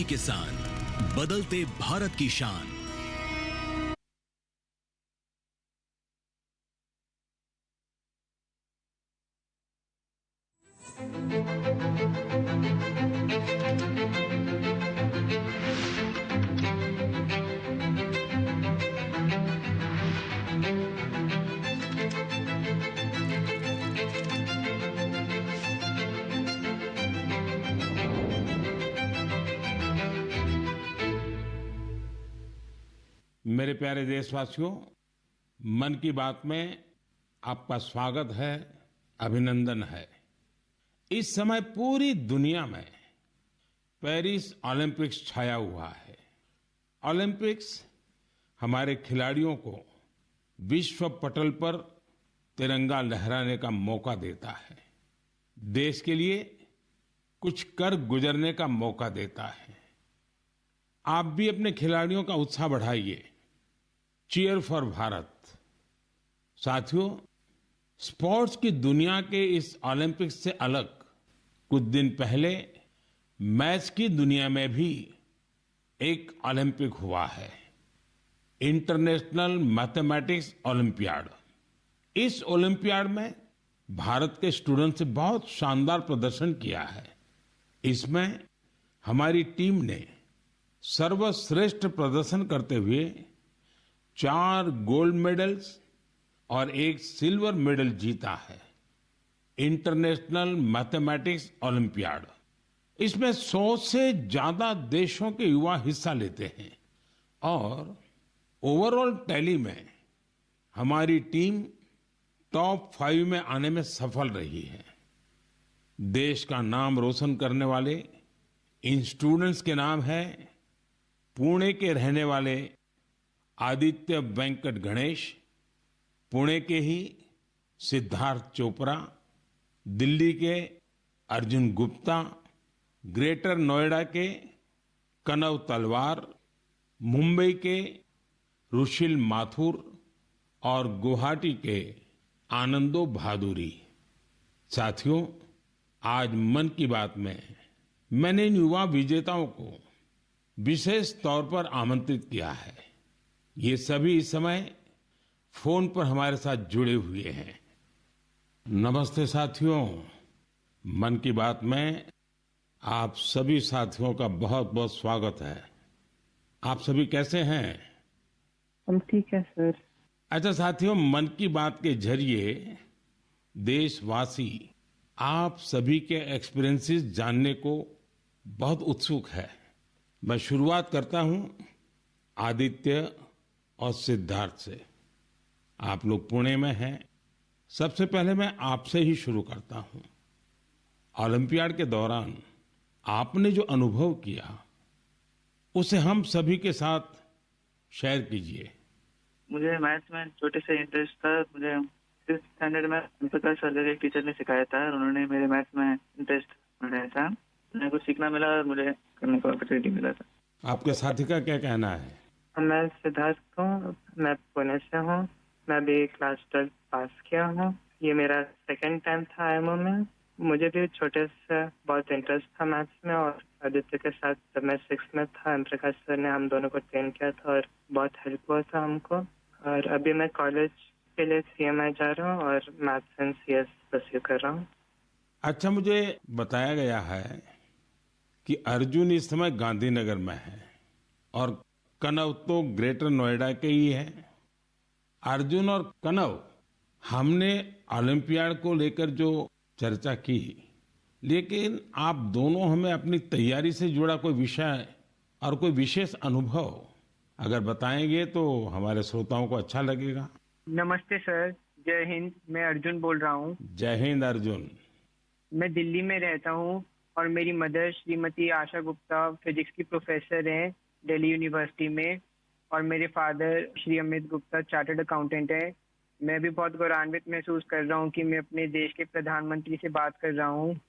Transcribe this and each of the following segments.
किसान, बदलते भारत की शान। मेरे प्यारे देशवासियों, मन की बात में आपका स्वागत है, अभिनंदन है। इस समय पूरी दुनिया में पेरिस ओलंपिक्स छाया हुआ है। ओलंपिक्स हमारे खिलाड़ियों को विश्व पटल पर तिरंगा लहराने का मौका देता है, देश के लिए कुछ कर गुजरने का मौका देता है। आप भी अपने खिलाड़ियों का उत्साह बढ़ाइए। Cheer for Bharat. साथियों, स्पोर्ट्स की दुनिया के इस ओलंपिक्स से अलग कुछ दिन पहले मैथ्स की दुनिया में भी एक ओलंपिक हुआ है, इंटरनेशनल मैथमेटिक्स ओलंपियाड। इस ओलंपियाड में भारत के स्टूडेंट्स ने बहुत शानदार प्रदर्शन किया है। इसमें हमारी टीम ने सर्वश्रेष्ठ प्रदर्शन करते हुए 4 गोल्ड मेडल्स और 1 सिल्वर मेडल जीता है। इंटरनेशनल मैथमेटिक्स ओलंपियाड, इसमें 100 से ज्यादा देशों के युवा हिस्सा लेते हैं और ओवरऑल टैली में हमारी टीम टॉप 5 में आने में सफल रही है। देश का नाम रोशन करने वाले इन स्टूडेंट्स के नाम है पुणे के रहने वाले आदित्य वेंकट गणेश, पुणे के ही सिद्धार्थ चोपड़ा, दिल्ली के अर्जुन गुप्ता, ग्रेटर नोएडा के कनव तलवार, मुंबई के रुशिल माथुर और गुवाहाटी के आनंदो भादुरी। साथियों, आज मन की बात में मैंने इन युवा विजेताओं को विशेष तौर पर आमंत्रित किया है। ये सभी इस समय फोन पर हमारे साथ जुड़े हुए हैं। नमस्ते साथियों, मन की बात में आप सभी साथियों का बहुत बहुत स्वागत है। आप सभी कैसे हैं? हम ठीक है सर। अच्छा साथियों, मन की बात के जरिए देशवासी आप सभी के एक्सपीरियंसेस जानने को बहुत उत्सुक है। मैं शुरुआत करता हूं आदित्य और सिद्धार्थ से। आप लोग पुणे में हैं। सबसे पहले मैं आपसे ही शुरू करता हूं। ओलंपियाड के दौरान आपने जो अनुभव किया उसे हम सभी के साथ शेयर कीजिए। मुझे मैथ्स में छोटे से इंटरेस्ट था। मुझे 5th स्टैंडर्ड में प्रकाश सर एक टीचर ने सिखाया था और उन्होंने मेरे मैथ्स में इंटरेस्ट बढ़ाया था। मुझे कुछ सीखना मिला और मुझे करने का अपॉर्चुनिटी मिला था। आपके साथी का क्या कहना है? मैं सिद्धार्थ हूँ, मैं पुणे से हूँ। मैं भी क्लास 12 पास किया हूँ। ये मेरा 2nd टाइम था आईएमओ में। मुझे भी छोटे से बहुत इंटरेस्ट था मैथ्स में और आदित्य के साथ जब मैं 6th में था, एम प्रकाश सर ने हम दोनों को ट्रेन किया था और बहुत हेल्प हुआ था हमको। और अभी मैं कॉलेज के लिए CMI जा रहा हूँ और मैथ्स एंड CS परस्यू कर रहा हूँ। अच्छा, मुझे बताया गया है कि अर्जुन इस समय गांधीनगर में है और कनव तो ग्रेटर नोएडा के ही है। अर्जुन और कनव, हमने ओलंपियाड को लेकर जो चर्चा की, लेकिन आप दोनों हमें अपनी तैयारी से जुड़ा कोई विषय और कोई विशेष अनुभव अगर बताएंगे तो हमारे श्रोताओं को अच्छा लगेगा। नमस्ते सर, जय हिंद। मैं अर्जुन बोल रहा हूँ। जय हिंद अर्जुन। मैं दिल्ली में रहता हूँ और मेरी मदर श्रीमती आशा गुप्ता फिजिक्स की प्रोफेसर हैं दिल्ली यूनिवर्सिटी में और मेरे father Shri Amit Gupta chartered accountant हैं। मैं भी बहुत गौरवान्वित महसूस कर रहा हूँ कि मैं अपने देश के प्रधानमंत्री से बात कर रहा हूँ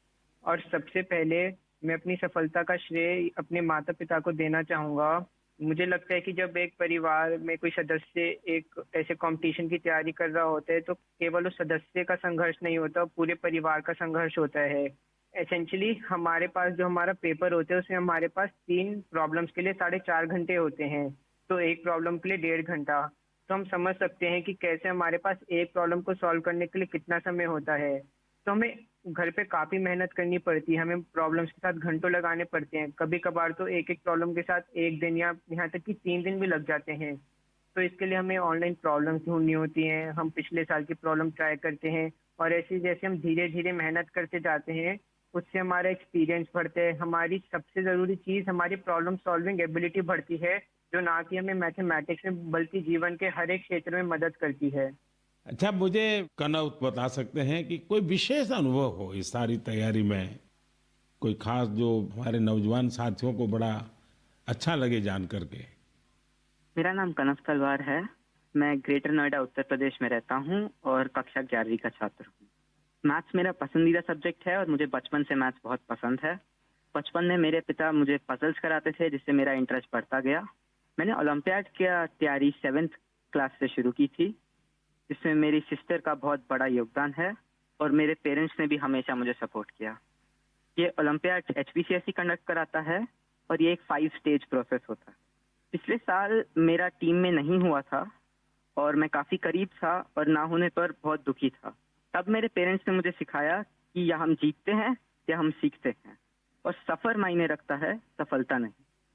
और सबसे पहले मैं अपनी सफलता का श्रेय अपने माता पिता को देना चाहूँगा। मुझे लगता है कि जब एक परिवार में कोई सदस्य एक ऐसे कंपटीशन की तैयारी कर रहा होता है तो केवल उस सदस्य का संघर्ष नहीं होता, पूरे परिवार का संघर्ष होता है। एसेंशियली हमारे पास जो हमारा पेपर होता है उसमें हमारे पास 3 प्रॉब्लम्स के लिए 4.5 घंटे होते हैं, तो एक प्रॉब्लम के लिए 1.5 घंटा। तो हम समझ सकते हैं कि कैसे हमारे पास एक प्रॉब्लम को सॉल्व करने के लिए कितना समय होता है। तो हमें घर पे काफ़ी मेहनत करनी पड़ती है, हमें प्रॉब्लम्स के साथ घंटों लगाने पड़ते हैं। कभी कभार तो एक एक प्रॉब्लम के साथ 1 दिन या यहाँ तक कि 3 दिन भी लग जाते हैं। तो इसके लिए हमें ऑनलाइन प्रॉब्लम्स ढूंढनी होती हैं, हम पिछले साल की प्रॉब्लम ट्राई करते हैं और ऐसे जैसे हम धीरे धीरे मेहनत करते जाते हैं उससे हमारा एक्सपीरियंस बढ़ता है। हमारी सबसे ज़रूरी चीज़ हमारी प्रॉब्लम सॉल्विंग एबिलिटी बढ़ती है, जो ना कि हमें मैथमेटिक्स में बल्कि जीवन के हर एक क्षेत्र में मदद करती है। अच्छा, मुझे कनव बता सकते हैं कि कोई विशेष अनुभव हो इस सारी तैयारी में, कोई खास जो हमारे नौजवान साथियों को बड़ा अच्छा लगे जान करके? मेरा नाम कनव तलवार है। मैं ग्रेटर नोएडा उत्तर प्रदेश में रहता हूँ और कक्षा 11वीं का छात्र हूँ। मैथ्स मेरा पसंदीदा सब्जेक्ट है और मुझे बचपन से मैथ्स बहुत पसंद है। बचपन में मेरे पिता मुझे पजल्स कराते थे जिससे मेरा इंटरेस्ट बढ़ता गया। मैंने ओलंपियाड की तैयारी 7th क्लास से शुरू की थी, जिसमें मेरी सिस्टर का बहुत बड़ा योगदान है और मेरे पेरेंट्स ने भी हमेशा मुझे सपोर्ट किया। ये ओलंपियाड HPCSE कंडक्ट कराता है और ये एक 5 स्टेज प्रोसेस होता है। पिछले साल मेरा टीम में नहीं हुआ था और मैं काफ़ी करीब था और ना होने पर बहुत दुखी था। तब मेरे पेरेंट्स ने मुझे सिखाया कि या हम जीतते हैं या हम सीखते हैं, और सफ़र मायने रखता है, सफलता नहीं।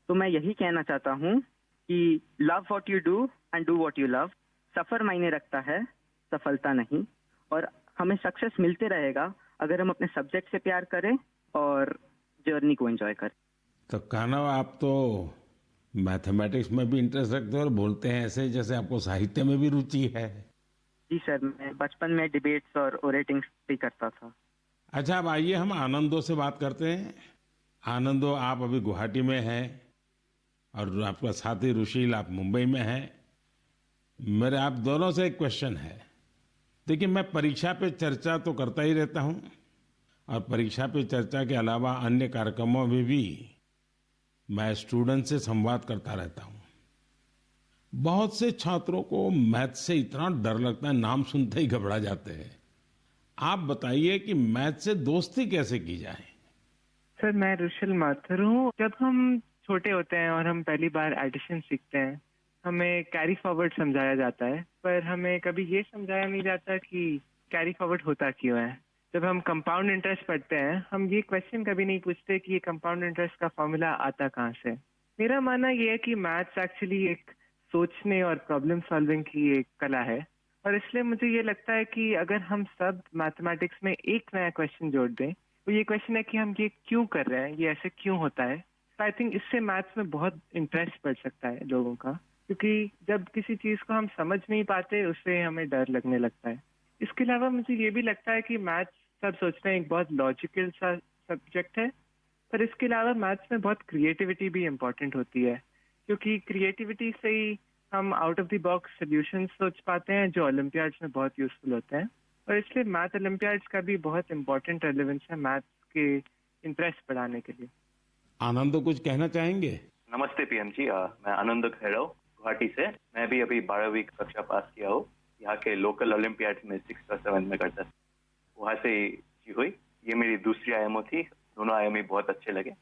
तो मैं यही कहना चाहता हूँ कि love what you do and do what you love. सफ़र मायने रखता है, सफलता नहीं, और हमें सक्सेस मिलते रहेगा अगर हम अपने सब्जेक्ट से प्यार करें और जर्नी को एंजॉय करें। तो कानव, आप तो मैथमेटिक्स में भी इंटरेस्ट रखते हो और बोलते हैं ऐसे जैसे आपको साहित्य में भी रुचि है। जी सर, मैं बचपन में डिबेट्स और ओरेटिंग्स भी करता था। अच्छा, अब आइए हम आनंदो से बात करते हैं। आनंदो, आप अभी गुवाहाटी में हैं और आपका साथी रुशील आप मुंबई में हैं। मेरे आप दोनों से एक क्वेश्चन है। देखिए, मैं परीक्षा पे चर्चा तो करता ही रहता हूँ और परीक्षा पे चर्चा के अलावा अन्य कार्यक्रमों में भी मैं स्टूडेंट से संवाद करता रहता हूँ। बहुत से छात्रों को मैथ से इतना डर लगता है, नाम सुनते ही घबरा जाते हैं। आप बताइए कि मैथ से दोस्ती कैसे की जाए? सर, मैं रुशील माथुर हूँ। जब हम छोटे होते हैं और हम पहली बार एडिशन सीखते हैं, हमें कैरी फॉरवर्ड समझाया जाता है, पर हमें कभी ये समझाया नहीं जाता कि कैरी फॉरवर्ड होता क्यों है। जब हम कंपाउंड इंटरेस्ट पढ़ते हैं, हम ये क्वेश्चन कभी नहीं पूछते कि ये कंपाउंड इंटरेस्ट का फॉर्मूला आता कहाँ से। मेरा मानना ये है कि मैथ्स एक्चुअली एक सोचने और प्रॉब्लम सॉल्विंग की एक कला है, और इसलिए मुझे ये लगता है कि अगर हम सब मैथमेटिक्स में एक नया क्वेश्चन जोड़ दें, तो ये क्वेश्चन है कि हम ये क्यों कर रहे हैं, ये ऐसे क्यों होता है। तो आई थिंक इससे मैथ्स में बहुत इंटरेस्ट बढ़ सकता है लोगों का, क्योंकि जब किसी चीज़ को हम समझ नहीं पाते उससे हमें डर लगने लगता है। इसके अलावा मुझे ये भी लगता है कि मैथ्स, सब सोचते हैं, एक बहुत लॉजिकल सा सब्जेक्ट है, पर इसके अलावा मैथ्स में बहुत क्रिएटिविटी भी इम्पोर्टेंट होती है, क्योंकि क्रिएटिविटी से ही हम out of the box solution सोच पाते हैं जो ओलंपियाड्स में बहुत यूजफुल होते हैं। और इसलिए मैथ ओलंपियाड्स का भी बहुत इंपॉर्टेंट रेलेवेंस है मैथ्स के इंटरेस्ट बढ़ाने के लिए। आनंद, कुछ कहना चाहेंगे? नमस्ते पीएम जी, मैं आनंद खैरव गुवाहाटी से। मैं भी अभी 12वीं कक्षा पास किया हूँ। यहाँ के लोकल ओलंपियाड में 6th और 7th में करता था, वहाँ से ही हुई। ये मेरी दूसरी आईएमओ थी, दोनों आईएमओ बहुत अच्छे लगे।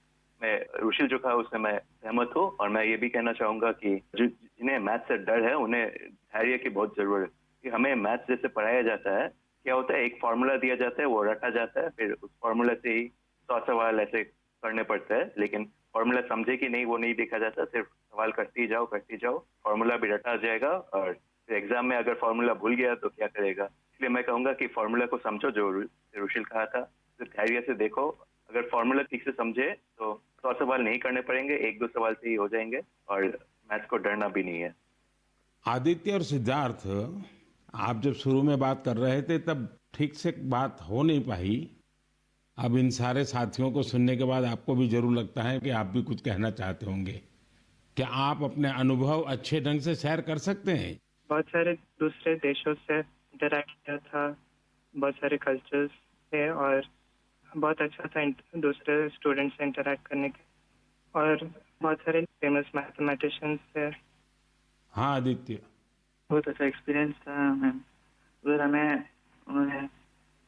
मैं रुशील जो कहा उससे मैं सहमत हूँ, और मैं ये भी कहना चाहूंगा कि जिन्हें मैथ से डर है उन्हें धैर्य की बहुत जरूरत है। कि हमें मैथ जैसे पढ़ाया जाता है, क्या होता है, एक फार्मूला दिया जाता है, वो रटा जाता है, फिर उस फार्मूला से ही 100 सवाल ऐसे करने पड़ते हैं, लेकिन फार्मूला समझे कि नहीं वो नहीं देखा जाता। सिर्फ सवाल करते ही जाओ, फार्मूला भी रटा जाएगा, और फिर एग्जाम में अगर फार्मूला भूल गया तो क्या करेगा। इसलिए मैं कहूंगा कि फार्मूला को समझो, जो रुशील कहा था, तो धैर्य से देखो। अगर फार्मूला ठीक से समझे तो 100 सवाल नहीं करने पड़ेंगे, 1-2 सवाल से ही हो जाएंगे, और मैथ्स को डरना भी नहीं है। आदित्य और सिद्धार्थ, आप जब शुरू में बात कर रहे थे तब ठीक से बात हो नहीं पाई। अब इन सारे साथियों को सुनने के बाद आपको भी जरूर लगता है कि आप भी कुछ कहना चाहते होंगे। क्या आप अपने अनुभव अच्छे ढंग से शेयर कर सकते हैं? बहुत सारे दूसरे देशों से इंटरैक्ट किया था, बहुत सारे कल्चर्स थे, और बहुत अच्छा था दूसरे स्टूडेंट्स से इंटरैक्ट करने के, और बहुत सारे फेमस मैथमेटिशियंस थे। हाँ आदित्य, बहुत अच्छा एक्सपीरियंस था मैम। उधर हमें उन्होंने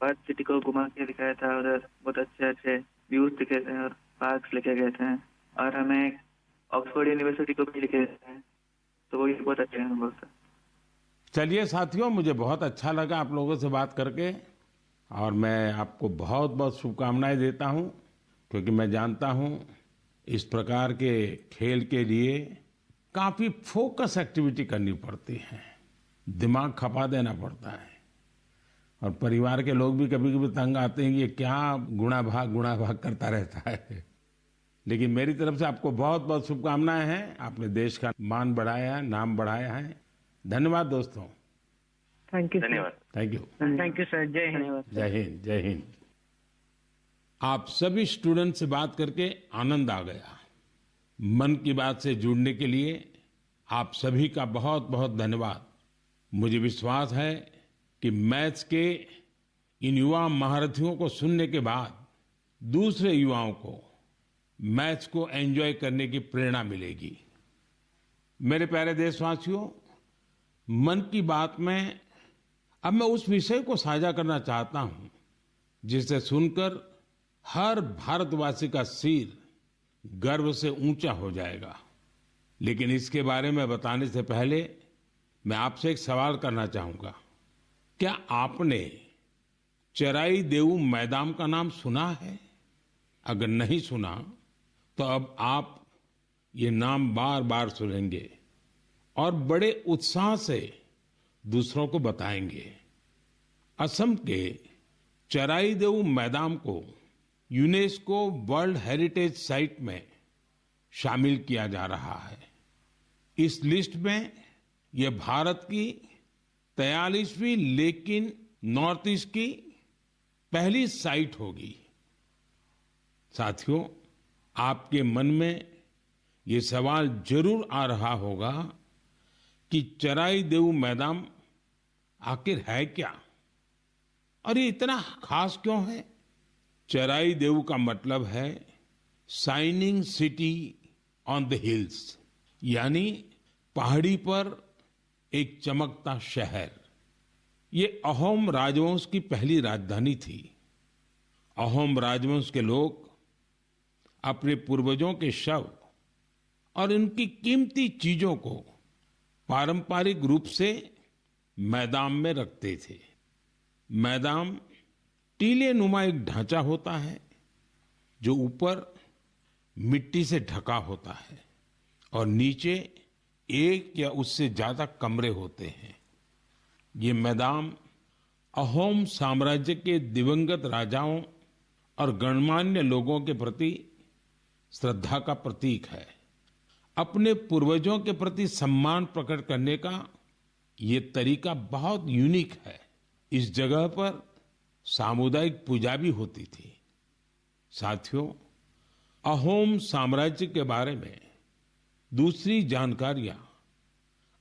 पर्थ सिटी को घुमा के दिखाया था। उधर बहुत अच्छे अच्छे व्यूज दिखे थे और पार्क्स लेके गए थे, और हमें ऑक्सफोर्ड यूनिवर्सिटी को भी लेके गए थे, तो वो भी बहुत अच्छे अनुभव था। चलिए साथियों, मुझे बहुत अच्छा लगा आप लोगों से बात करके, और मैं आपको बहुत बहुत शुभकामनाएं देता हूं, क्योंकि मैं जानता हूं इस प्रकार के खेल के लिए काफी फोकस एक्टिविटी करनी पड़ती है, दिमाग खपा देना पड़ता है, और परिवार के लोग भी कभी कभी तंग आते हैं कि ये क्या गुणा भाग करता रहता है। लेकिन मेरी तरफ से आपको बहुत बहुत शुभकामनाएं हैं। आपने देश का मान बढ़ाया है, नाम बढ़ाया है। धन्यवाद दोस्तों। Thank you. धन्यवाद। Thank you. Thank you sir. जय हिंद। जय हिंद। जय हिंद। आप सभी स्टूडेंट से बात करके आनंद आ गया। मन की बात से जुड़ने के लिए आप सभी का बहुत बहुत धन्यवाद। मुझे विश्वास है कि मैथ्स के इन युवा महारथियों को सुनने के बाद दूसरे युवाओं को मैथ्स को एंजॉय करने की प्रेरणा मिलेगी। मेरे प्यारे देशवासियों, मन की बात में अब मैं उस विषय को साझा करना चाहता हूं जिसे सुनकर हर भारतवासी का सिर गर्व से ऊंचा हो जाएगा। लेकिन इसके बारे में बताने से पहले मैं आपसे एक सवाल करना चाहूंगा। क्या आपने चराई देऊ मैदान का नाम सुना है? अगर नहीं सुना तो अब आप ये नाम बार बार सुनेंगे और बड़े उत्साह से दूसरों को बताएंगे। असम के चराई देऊ मैदान को यूनेस्को वर्ल्ड हेरिटेज साइट में शामिल किया जा रहा है। इस लिस्ट में यह भारत की 43वीं लेकिन नॉर्थ ईस्ट की पहली साइट होगी। साथियों, आपके मन में ये सवाल जरूर आ रहा होगा कि चराई देऊ मैदान आखिर है क्या और ये इतना खास क्यों है? चराई देऊ का मतलब है shining city on the hills, यानी पहाड़ी पर एक चमकता शहर। ये अहोम राजवंश की पहली राजधानी थी। अहोम राजवंश के लोग अपने पूर्वजों के शव और उनकी कीमती चीजों को पारंपरिक रूप से मैदान में रखते थे। मैदान टीले नुमा एक ढांचा होता है जो ऊपर मिट्टी से ढका होता है और नीचे एक या उससे ज्यादा कमरे होते हैं। ये मैदान अहोम साम्राज्य के दिवंगत राजाओं और गणमान्य लोगों के प्रति श्रद्धा का प्रतीक है। अपने पूर्वजों के प्रति सम्मान प्रकट करने का ये तरीका बहुत यूनिक है। इस जगह पर सामुदायिक पूजा भी होती थी। साथियों, अहोम साम्राज्य के बारे में दूसरी जानकारियां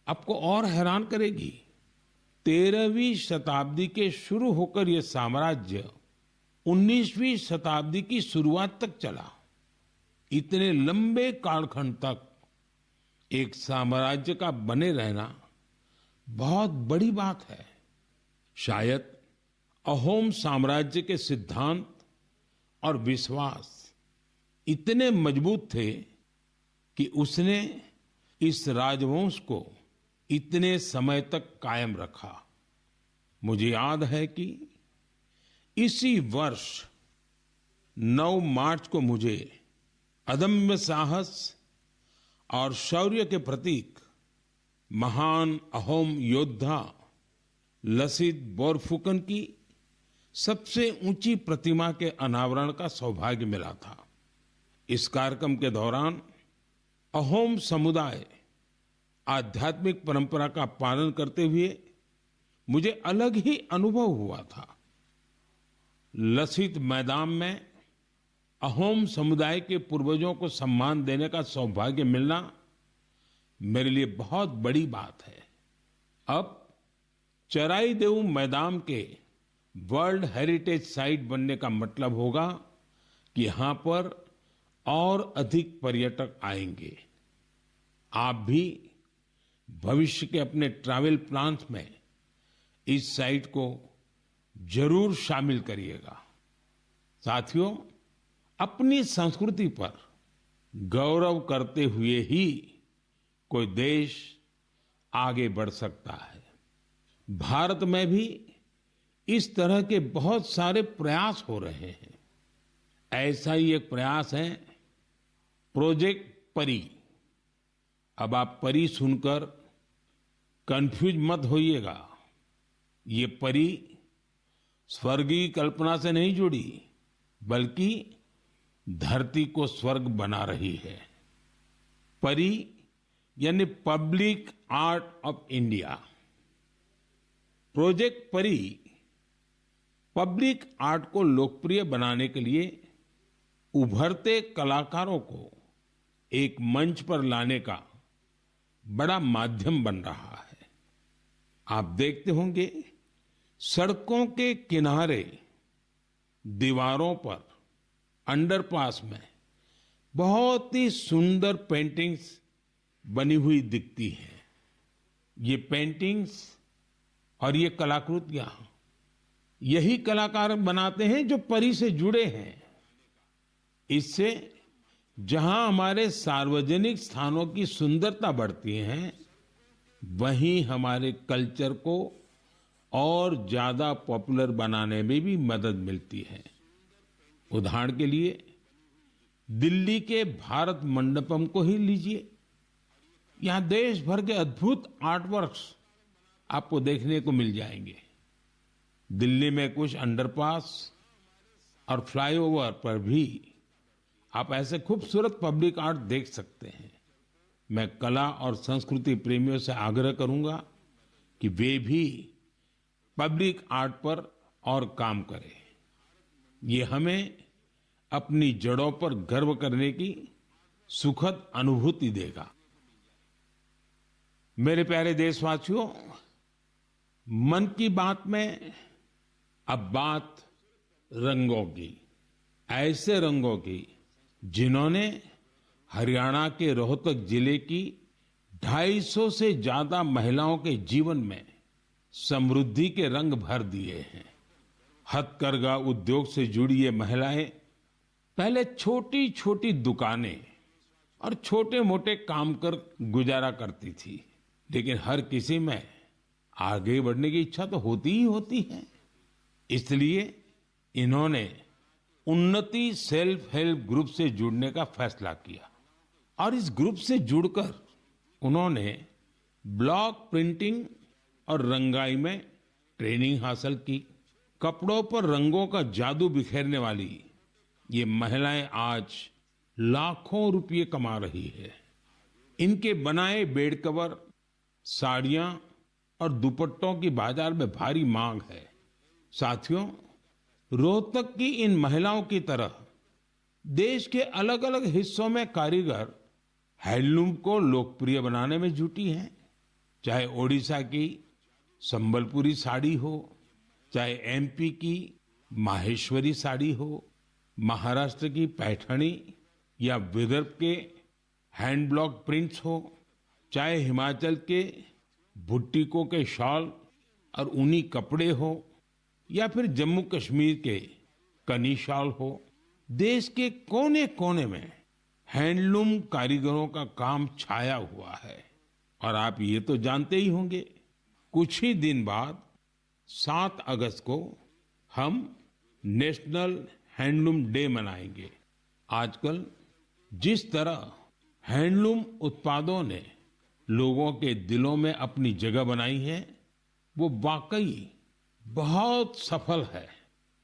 आपको और हैरान करेगी। 13वीं शताब्दी के शुरू होकर यह साम्राज्य 19वीं शताब्दी की शुरुआत तक चला। इतने लंबे कालखंड तक एक साम्राज्य का बने रहना बहुत बड़ी बात है। शायद अहोम साम्राज्य के सिद्धांत और विश्वास इतने मजबूत थे कि उसने इस राजवंश को इतने समय तक कायम रखा। मुझे याद है कि इसी वर्ष 9 मार्च को मुझे अदम्य साहस और शौर्य के प्रतीक महान अहोम योद्धा लसित बोरफुकन की सबसे ऊंची प्रतिमा के अनावरण का सौभाग्य मिला था। इस कार्यक्रम के दौरान अहोम समुदाय आध्यात्मिक परंपरा का पालन करते हुए मुझे अलग ही अनुभव हुआ था। लसित मैदान में अहोम समुदाय के पूर्वजों को सम्मान देने का सौभाग्य मिलना मेरे लिए बहुत बड़ी बात है। अब चराई देऊ मैदान के वर्ल्ड हेरिटेज साइट बनने का मतलब होगा कि यहां पर और अधिक पर्यटक आएंगे। आप भी भविष्य के अपने ट्रैवल प्लान्स में इस साइट को जरूर शामिल करिएगा। साथियों, अपनी संस्कृति पर गौरव करते हुए ही कोई देश आगे बढ़ सकता है। भारत में भी इस तरह के बहुत सारे प्रयास हो रहे हैं। ऐसा ही एक प्रयास है प्रोजेक्ट परी। अब आप परी सुनकर कंफ्यूज मत होइएगा। ये परी स्वर्गीय कल्पना से नहीं जुड़ी, बल्कि धरती को स्वर्ग बना रही है। परी यानी public art of India. Project परी पब्लिक आर्ट को लोकप्रिय बनाने के लिए उभरते कलाकारों को एक मंच पर लाने का बड़ा माध्यम बन रहा है। आप देखते होंगे सड़कों के किनारे, दीवारों पर, अंडरपास में बहुत ही सुंदर पेंटिंग्स बनी हुई दिखती हैं। ये पेंटिंग्स और ये कलाकृतियां यही कलाकार बनाते हैं जो परी से जुड़े हैं। इससे जहां हमारे सार्वजनिक स्थानों की सुंदरता बढ़ती है, वहीं हमारे कल्चर को और ज्यादा पॉपुलर बनाने में भी मदद मिलती है। उदाहरण के लिए दिल्ली के भारत मंडपम को ही लीजिए। यहां देश भर के अद्भुत आर्टवर्क्स आपको देखने को मिल जाएंगे। दिल्ली में कुछ अंडरपास और फ्लाईओवर पर भी आप ऐसे खूबसूरत पब्लिक आर्ट देख सकते हैं। मैं कला और संस्कृति प्रेमियों से आग्रह करूंगा कि वे भी पब्लिक आर्ट पर और काम करें। ये हमें अपनी जड़ों पर गर्व करने की सुखद अनुभूति देगा। मेरे प्यारे देशवासियों, मन की बात में अब बात रंगों की, ऐसे रंगों की जिन्होंने हरियाणा के रोहतक जिले की 250 से ज्यादा महिलाओं के जीवन में समृद्धि के रंग भर दिए हैं। हथकरघा उद्योग से जुड़ी ये महिलाएं पहले छोटी छोटी दुकानें और छोटे मोटे काम कर गुजारा करती थी, लेकिन हर किसी में आगे बढ़ने की इच्छा तो होती ही होती है। इसलिए इन्होंने उन्नति सेल्फ हेल्प ग्रुप से जुड़ने का फैसला किया और इस ग्रुप से जुड़कर उन्होंने ब्लॉक प्रिंटिंग और रंगाई में ट्रेनिंग हासिल की। कपड़ों पर रंगों का जादू बिखेरने वाली ये महिलाएं आज लाखों रुपये कमा रही है। इनके बनाए बेड कवर, साड़ियां और दुपट्टों की बाजार में भारी मांग है। साथियों, रोहतक की इन महिलाओं की तरह देश के अलग अलग हिस्सों में कारीगर हैंडलूम को लोकप्रिय बनाने में जुटी हैं। चाहे ओडिशा की संबलपुरी साड़ी हो, चाहे एमपी की माहेश्वरी साड़ी हो, महाराष्ट्र की पैठणी या विदर्भ के हैंड ब्लॉक प्रिंट्स हो, चाहे हिमाचल के भुट्टिकों के शॉल और ऊनी कपड़े हो, या फिर जम्मू कश्मीर के कनी शॉल हो, देश के कोने कोने में हैंडलूम कारीगरों का काम छाया हुआ है। और आप ये तो जानते ही होंगे, कुछ ही दिन बाद 7 अगस्त को हम नेशनल हैंडलूम डे मनाएंगे। आजकल जिस तरह हैंडलूम उत्पादों ने लोगों के दिलों में अपनी जगह बनाई है, वो वाकई बहुत सफल है,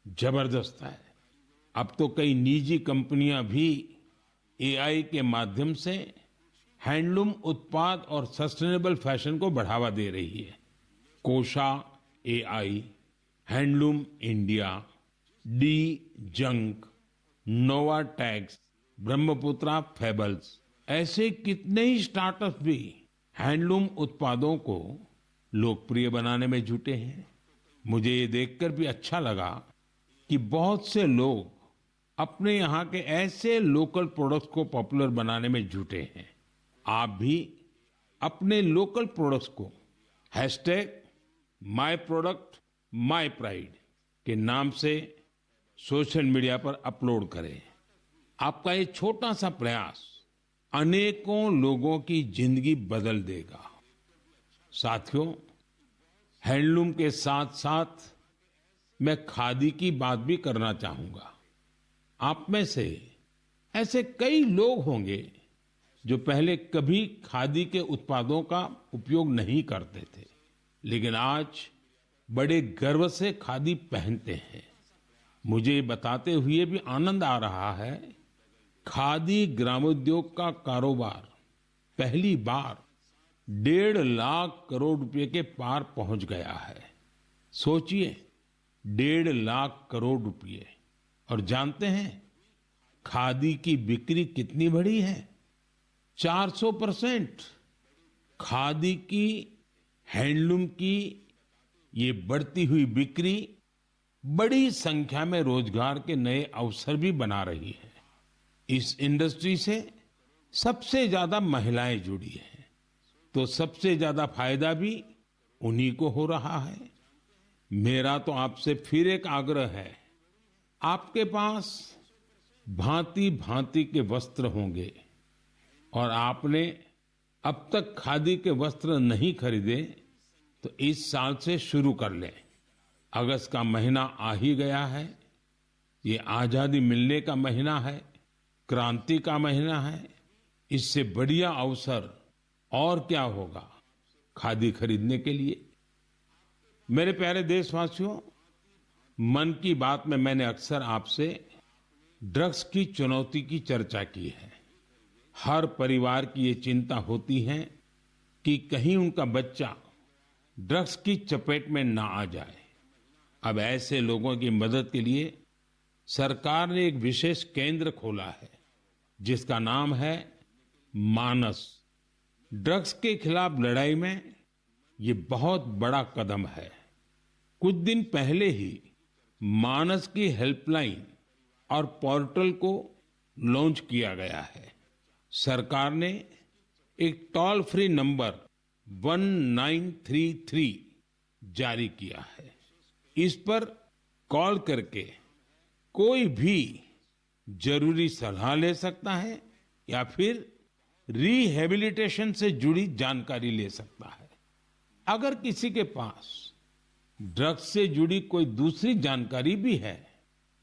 जबरदस्त है। अब तो कई निजी कंपनियां भी एआई के माध्यम से हैंडलूम उत्पाद और सस्टेनेबल फैशन को बढ़ावा दे रही है। Kosha AI, handloom India, D junk, Nova tax, Brahmaputra fables, ऐसे कितने ही स्टार्टअप भी हैंडलूम उत्पादों को लोकप्रिय बनाने में जुटे हैं। मुझे ये देखकर भी अच्छा लगा कि बहुत से लोग अपने यहाँ के ऐसे लोकल प्रोडक्ट्स को पॉपुलर बनाने में जुटे हैं। आप भी अपने लोकल प्रोडक्ट्स को #माय प्रोडक्ट माय प्राइड के नाम से सोशल मीडिया पर अपलोड करें। आपका ये छोटा सा प्रयास अनेकों लोगों की जिंदगी बदल देगा। साथियों, हैंडलूम के साथ साथ मैं खादी की बात भी करना चाहूंगा। आप में से ऐसे कई लोग होंगे जो पहले कभी खादी के उत्पादों का उपयोग नहीं करते थे, लेकिन आज बड़े गर्व से खादी पहनते हैं। मुझे ये बताते हुए भी आनंद आ रहा है, खादी ग्रामोद्योग का कारोबार पहली बार 1.5 लाख करोड़ रुपए के पार पहुंच गया है। सोचिए, 1.5 लाख करोड़ रुपए। और जानते हैं खादी की बिक्री कितनी बढ़ी है? 400%। खादी की, हैंडलूम की ये बढ़ती हुई बिक्री बड़ी संख्या में रोजगार के नए अवसर भी बना रही है। इस इंडस्ट्री से सबसे ज्यादा महिलाएं जुड़ी हैं, तो सबसे ज्यादा फायदा भी उन्हीं को हो रहा है। मेरा तो आपसे फिर एक आग्रह है, आपके पास भांति भांति के वस्त्र होंगे और आपने अब तक खादी के वस्त्र नहीं खरीदे, तो इस साल से शुरू कर लें। अगस्त का महीना आ ही गया है। ये आजादी मिलने का महीना है, क्रांति का महीना है। इससे बढ़िया अवसर और क्या होगा खादी खरीदने के लिए। मेरे प्यारे देशवासियों, मन की बात में मैंने अक्सर आपसे ड्रग्स की चुनौती की चर्चा की है। हर परिवार की ये चिंता होती है कि कहीं उनका बच्चा ड्रग्स की चपेट में ना आ जाए। अब ऐसे लोगों की मदद के लिए सरकार ने एक विशेष केंद्र खोला है, जिसका नाम है मानस। ड्रग्स के खिलाफ लड़ाई में ये बहुत बड़ा कदम है। कुछ दिन पहले ही मानस की हेल्पलाइन और पोर्टल को लॉन्च किया गया है। सरकार ने एक टोल फ्री नंबर 1933 जारी किया है। इस पर कॉल करके कोई भी जरूरी सलाह ले सकता है या फिर रिहेबिलिटेशन से जुड़ी जानकारी ले सकता है। अगर किसी के पास ड्रग्स से जुड़ी कोई दूसरी जानकारी भी है,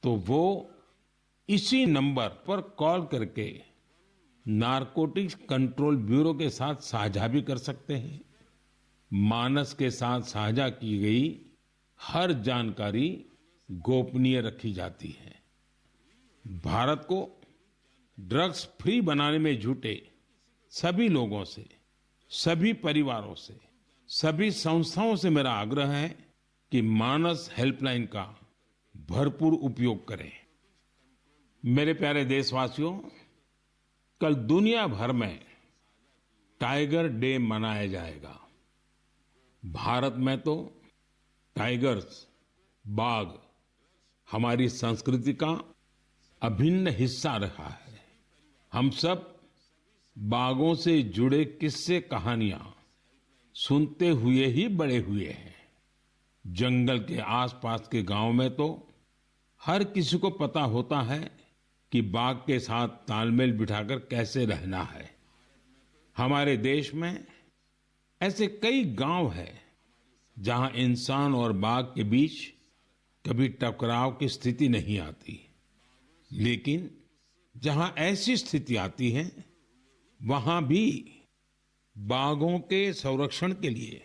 तो वो इसी नंबर पर कॉल करके नारकोटिक्स कंट्रोल ब्यूरो के साथ साझा भी कर सकते हैं। मानस के साथ साझा की गई हर जानकारी गोपनीय रखी जाती है। भारत को ड्रग्स फ्री बनाने में जुटे सभी लोगों से, सभी परिवारों से, सभी संस्थाओं से मेरा आग्रह है कि मानस हेल्पलाइन का भरपूर उपयोग करें। मेरे प्यारे देशवासियों, कल दुनिया भर में टाइगर डे मनाया जाएगा। भारत में तो टाइगर्स, बाघ हमारी संस्कृति का अभिन्न हिस्सा रहा है। हम सब बाघों से जुड़े किस्से कहानियां सुनते हुए ही बड़े हुए हैं। जंगल के आसपास के गांव में तो हर किसी को पता होता है कि बाघ के साथ तालमेल बिठाकर कैसे रहना है। हमारे देश में ऐसे कई गांव हैं जहां इंसान और बाघ के बीच कभी टकराव की स्थिति नहीं आती, लेकिन जहां ऐसी स्थिति आती है, वहां भी बाघों के संरक्षण के लिए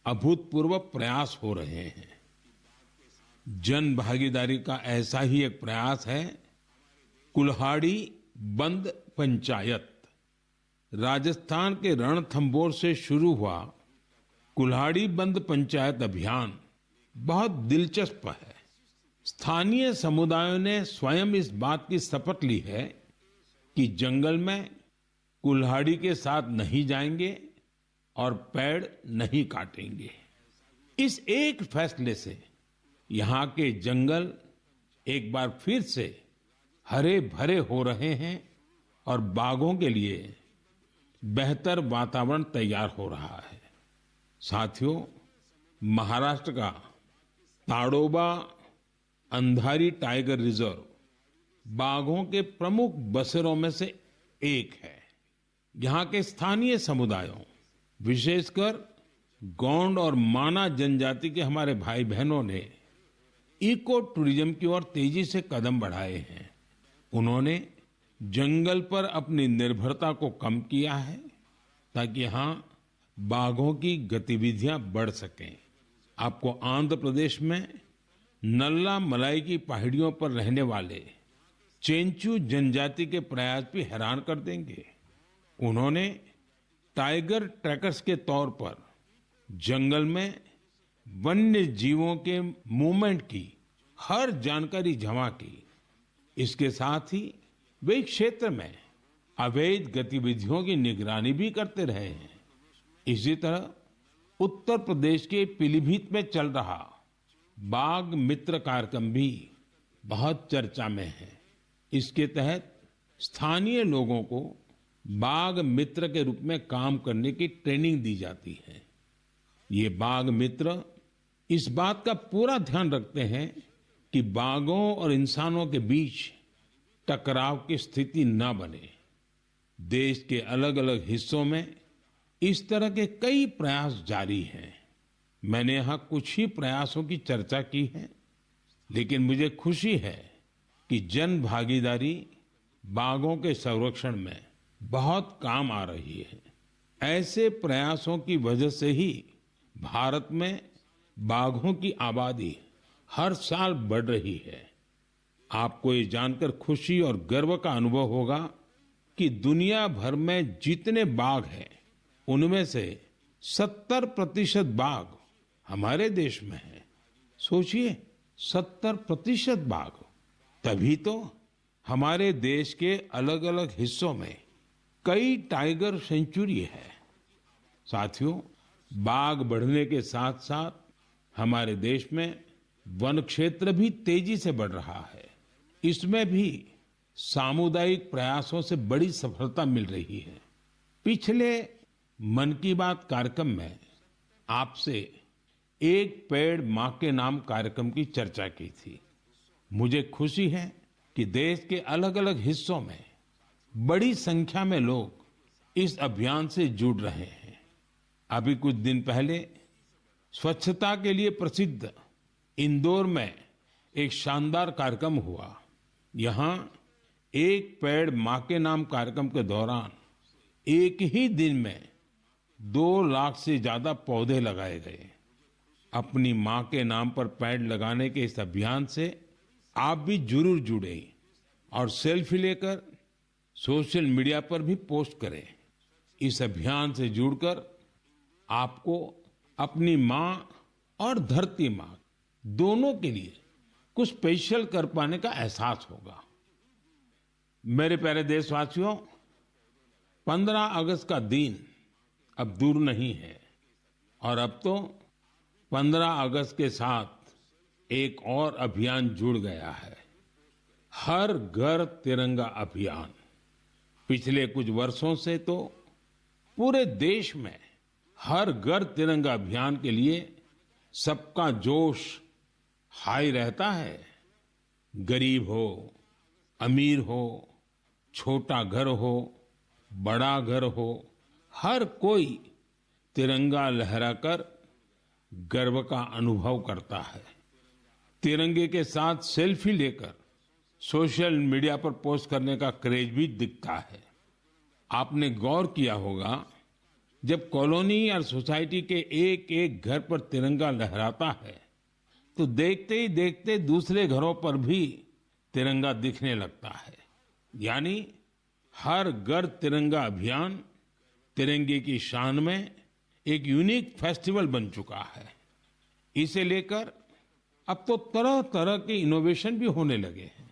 अभूतपूर्व प्रयास हो रहे हैं। जन भागीदारी का ऐसा ही एक प्रयास है कुल्हाड़ी बंद पंचायत। राजस्थान के रणथंभौर से शुरू हुआ कुल्हाड़ी बंद पंचायत अभियान बहुत दिलचस्प है। स्थानीय समुदायों ने स्वयं इस बात की शपथ ली है कि जंगल में कुल्हाड़ी के साथ नहीं जाएंगे और पेड़ नहीं काटेंगे। इस एक फैसले से यहाँ के जंगल एक बार फिर से हरे भरे हो रहे हैं और बाघों के लिए बेहतर वातावरण तैयार हो रहा है। साथियों, महाराष्ट्र का ताडोबा अंधारी टाइगर रिजर्व बाघों के प्रमुख बसेरों में से एक है। यहाँ के स्थानीय समुदायों, विशेषकर गोंड और माना जनजाति के हमारे भाई बहनों ने इको टूरिज्म की ओर तेजी से कदम बढ़ाए हैं। उन्होंने जंगल पर अपनी निर्भरता को कम किया है ताकि यहाँ बाघों की गतिविधियां बढ़ सकें। आपको आंध्र प्रदेश में नल्ला मलाई की पहाड़ियों पर रहने वाले चेंचू जनजाति के प्रयास भी हैरान कर देंगे। उन्होंने टाइगर ट्रैकर्स के तौर पर जंगल में वन्य जीवों के मूवमेंट की हर जानकारी जमा की। इसके साथ ही वे क्षेत्र में अवैध गतिविधियों की निगरानी भी करते रहे हैं। इसी तरह उत्तर प्रदेश के पीलीभीत में चल रहा बाघ मित्र कार्यक्रम भी बहुत चर्चा में है। इसके तहत स्थानीय लोगों को बाघ मित्र के रूप में काम करने की ट्रेनिंग दी जाती है। ये बाघ मित्र इस बात का पूरा ध्यान रखते हैं कि बाघों और इंसानों के बीच टकराव की स्थिति न बने। देश के अलग अलग हिस्सों में इस तरह के कई प्रयास जारी हैं। मैंने यहाँ कुछ ही प्रयासों की चर्चा की है, लेकिन मुझे खुशी है कि जन भागीदारी बाघों के संरक्षण में बहुत काम आ रही है। ऐसे प्रयासों की वजह से ही भारत में बाघों की आबादी हर साल बढ़ रही है। आपको ये जानकर खुशी और गर्व का अनुभव होगा कि दुनिया भर में जितने बाघ हैं, उनमें से 70% बाघ हमारे देश में है। सोचिए, 70% बाघ। तभी तो हमारे देश के अलग अलग हिस्सों में कई टाइगर सेंचुरी है। साथियों, बाघ बढ़ने के साथ साथ हमारे देश में वन क्षेत्र भी तेजी से बढ़ रहा है। इसमें भी सामुदायिक प्रयासों से बड़ी सफलता मिल रही है। पिछले मन की बात कार्यक्रम में आपसे एक पेड़ मां के नाम कार्यक्रम की चर्चा की थी। मुझे खुशी है कि देश के अलग अलग हिस्सों में बड़ी संख्या में लोग इस अभियान से जुड़ रहे हैं। अभी कुछ दिन पहले स्वच्छता के लिए प्रसिद्ध इंदौर में एक शानदार कार्यक्रम हुआ। यहाँ एक पेड़ मां के नाम कार्यक्रम के दौरान एक ही दिन में 2 लाख से ज्यादा पौधे लगाए गए। अपनी मां के नाम पर पेड़ लगाने के इस अभियान से आप भी जरूर जुड़े और सेल्फी लेकर सोशल मीडिया पर भी पोस्ट करें। इस अभियान से जुड़कर आपको अपनी मां और धरती मां दोनों के लिए कुछ स्पेशल कर पाने का एहसास होगा। मेरे प्यारे देशवासियों, 15 अगस्त का दिन अब दूर नहीं है और अब तो 15 अगस्त के साथ एक और अभियान जुड़ गया है, हर घर तिरंगा अभियान। पिछले कुछ वर्षों से तो पूरे देश में हर घर तिरंगा अभियान के लिए सबका जोश हाई रहता है। गरीब हो, अमीर हो, छोटा घर हो, बड़ा घर हो, हर कोई तिरंगा लहराकर गर्व का अनुभव करता है। तिरंगे के साथ सेल्फी लेकर सोशल मीडिया पर पोस्ट करने का क्रेज भी दिखता है। आपने गौर किया होगा, जब कॉलोनी या सोसाइटी के एक एक घर पर तिरंगा लहराता है तो देखते ही देखते दूसरे घरों पर भी तिरंगा दिखने लगता है। यानी हर घर तिरंगा अभियान तिरंगे की शान में एक यूनिक फेस्टिवल बन चुका है। इसे लेकर अब तो तरह तरह के इनोवेशन भी होने लगे हैं।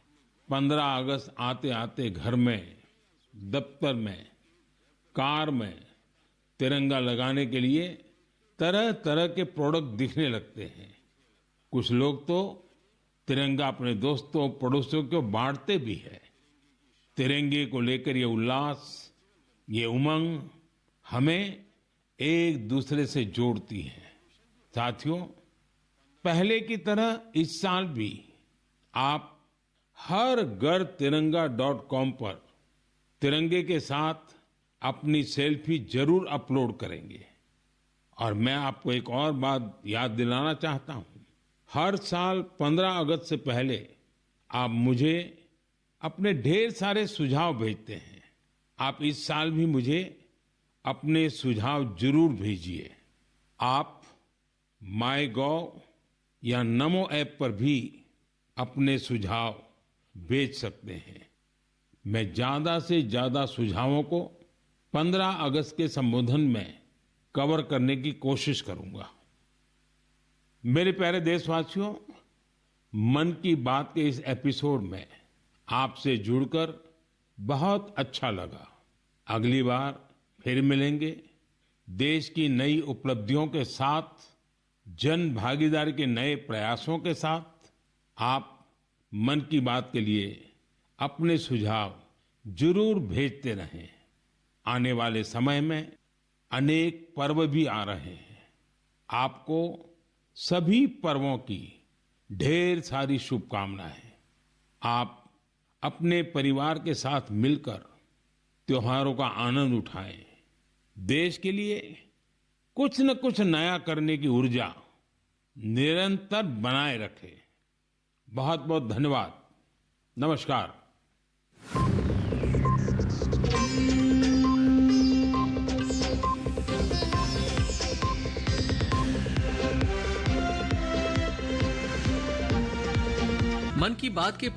15 अगस्त आते आते घर में, दफ्तर में, कार में तिरंगा लगाने के लिए तरह तरह के प्रोडक्ट दिखने लगते हैं। कुछ लोग तो तिरंगा अपने दोस्तों पड़ोसियों को बांटते भी है। तिरंगे को लेकर ये उल्लास, ये उमंग हमें एक दूसरे से जोड़ती है। साथियों, पहले की तरह इस साल भी आप हर घर तिरंगा.com पर तिरंगे के साथ अपनी सेल्फी जरूर अपलोड करेंगे। और मैं आपको एक और बात याद दिलाना चाहता हूं। हर साल 15 अगस्त से पहले आप मुझे अपने ढेर सारे सुझाव भेजते हैं। आप इस साल भी मुझे अपने सुझाव जरूर भेजिए। आप माईगॉव या नमो ऐप पर भी अपने सुझाव भेज सकते हैं। मैं ज्यादा से ज्यादा सुझावों को 15 अगस्त के संबोधन में कवर करने की कोशिश करूंगा। मेरे प्यारे देशवासियों, मन की बात के इस एपिसोड में आपसे जुड़कर बहुत अच्छा लगा। अगली बार फिर मिलेंगे देश की नई उपलब्धियों के साथ, जन भागीदारी के नए प्रयासों के साथ। आप मन की बात के लिए अपने सुझाव जरूर भेजते रहें। आने वाले समय में अनेक पर्व भी आ रहे हैं। आपको सभी पर्वों की ढेर सारी शुभकामनाएं। आप अपने परिवार के साथ मिलकर त्योहारों का आनंद उठाएं। देश के लिए कुछ न कुछ नया करने की ऊर्जा निरंतर बनाए रखें। बहुत बहुत धन्यवाद। नमस्कार। मन की बात के